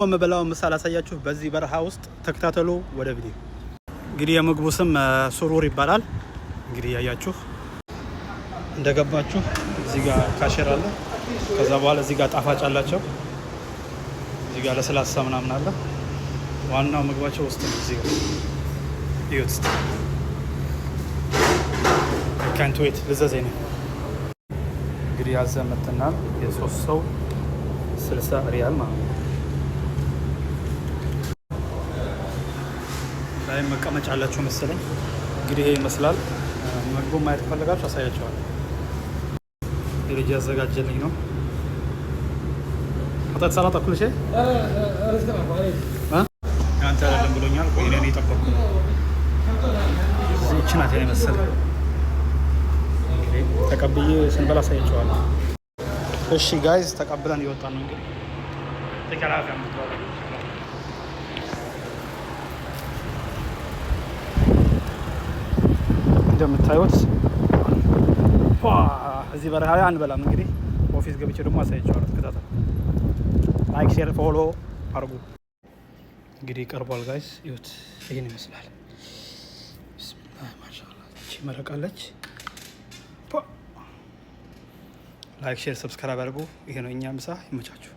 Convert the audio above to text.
የምበላው ምሳሌ አሳያችሁ በዚህ በረሃ ውስጥ ተከታተሉ። ወደ ቪዲዮ እንግዲህ የምግቡ ስም ሱሩር ይባላል። እንግዲህ ያያችሁ እንደገባችሁ እዚህ ጋር ካሸር አለ። ከዛ በኋላ እዚህ ጋር ጣፋጭ አላቸው። እዚህ ጋር ለስላሳ ምናምን አለ። ዋናው ምግባቸው ውስጥ ነው። እዚህ ጋር ይሁት ካንት ዌት ልዘዘኝ ነው። እንግዲህ ያዘመተናል የሶስት ሰው 60 ሪያል ማለት ነው። ላይ መቀመጫ አላቸው መሰለኝ። እንግዲህ ይሄ ይመስላል። ምግቡ ማየት ከፈለጋችሁ አሳያችኋለሁ። ልጅ ያዘጋጀልኝ ነው። አጣጥ ሰላጣ ኩል ሸይ አንተ አይደለም ብሎኛል። ቆይ እኔ እየጠበቅኩ ነው። እዚህ ናት መሰለኝ። እንግዲህ ተቀብዬ ስንበላ አሳያችኋለሁ። እሺ ጋይዝ ተቀብለን እየወጣን ነው። እንግዲህ ተከራካ ምትባለው እንደምታዩት እዚህ በረሃ ላይ አንበላም። እንግዲህ ኦፊስ ገብቼ ደግሞ አሳያችኋለሁ። ተከታተሉ። ላይክ፣ ሼር፣ ፎሎ አርጉ። እንግዲህ ቀርቧል ጋይስ ይሁት ይሄን ይመስላል። ቢስሚላህ ማሻአላህ። እቺ መረቃለች። ላይክ፣ ሼር፣ ሰብስክራይብ አድርጉ። ይሄ ነው እኛ ምሳ። ይመቻችሁ።